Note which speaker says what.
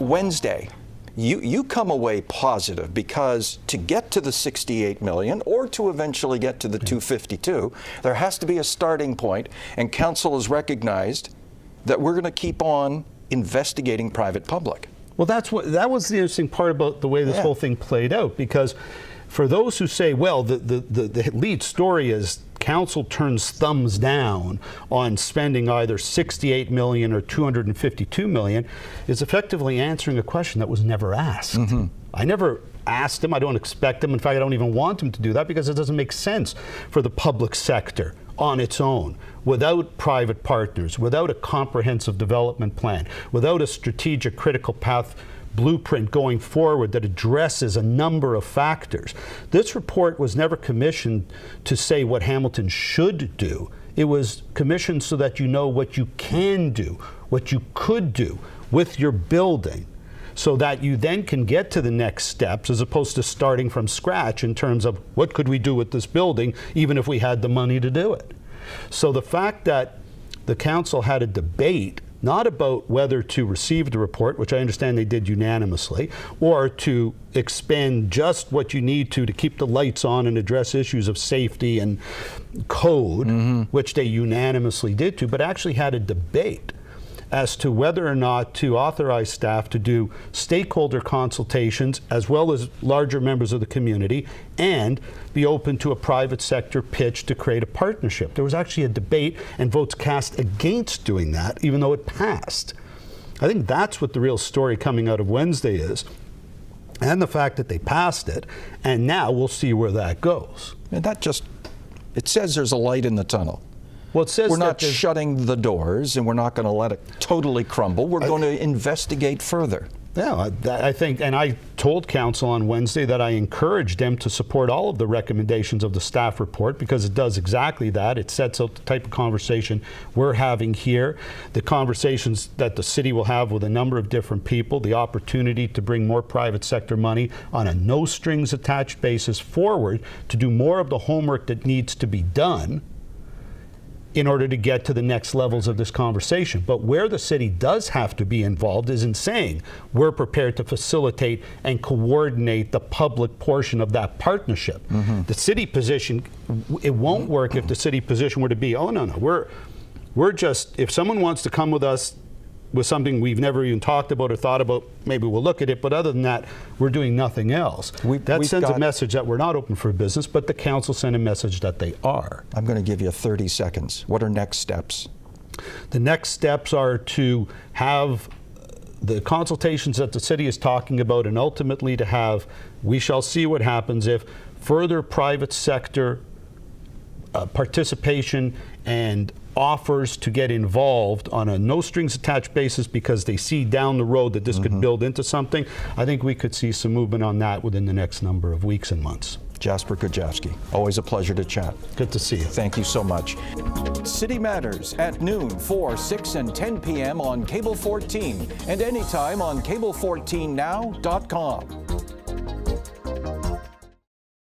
Speaker 1: Wednesday, you come away positive because to get to the 68 million or to eventually get to the 252, there has to be a starting point, and council has recognized that we're going to keep on investigating private-public.
Speaker 2: Well, that was the interesting part about the way this whole thing played out, because for those who say, well, the lead story is council turns thumbs down on spending either 68 million or 252 million, is effectively answering a question that was never asked. I never asked him. I don't expect him. In fact, I don't even want him to do that, because it doesn't make sense for the public sector on its own, without private partners, without a comprehensive development plan, without a strategic critical path blueprint going forward that addresses a number of factors. This report was never commissioned to say what Hamilton should do. It was commissioned so that you know what you can do, what you could do with your building, so that you then can get to the next steps, as opposed to starting from scratch in terms of what could we do with this building, even if we had the money to do it. So the fact that the council had a debate not about whether to receive the report, which I understand they did unanimously, or to expend just what you need to keep the lights on and address issues of safety and code, which they unanimously did too, but actually had a debate as to whether or not to authorize staff to do stakeholder consultations as well as larger members of the community, and be open to a private sector pitch to create a partnership. There was actually a debate and votes cast against doing that, even though it passed. I think that's what the real story coming out of Wednesday is, and the fact that they passed it, and now we'll see where that goes.
Speaker 1: And that just, it says there's a light in the tunnel.
Speaker 2: Well, it says
Speaker 1: we're not shutting the doors, and we're not going to let it totally crumble. We're going to investigate further.
Speaker 2: Yeah, I think, and I told council on Wednesday that I encouraged them to support all of the recommendations of the staff report, because it does exactly that. It sets out the type of conversation we're having here, the conversations that the city will have with a number of different people, the opportunity to bring more private sector money on a no strings attached basis forward to do more of the homework that needs to be done in order to get to the next levels of this conversation. But where the city does have to be involved is in saying we're prepared to facilitate and coordinate the public portion of that partnership. The city position, it won't work if the city position were to be, oh no, we're just, if someone wants to come with us with something we've never even talked about or thought about, maybe we'll look at it, but other than that, we're doing nothing else. That sends a message that we're not open for business, but the council sent a message that they are.
Speaker 1: I'm going to give you 30 seconds. What are next steps?
Speaker 2: The next steps are to have the consultations that the city is talking about, and ultimately to have, we shall see what happens if further private sector participation and offers to get involved on a no strings attached basis, because they see down the road that this could build into something. I think we could see some movement on that within the next number of weeks and months.
Speaker 1: Jasper Kujavsky, always a pleasure to chat.
Speaker 2: Good to see you.
Speaker 1: Thank you so much. City Matters at noon, 4, 6, and 10 p.m. on Cable 14, and anytime on cable14now.com.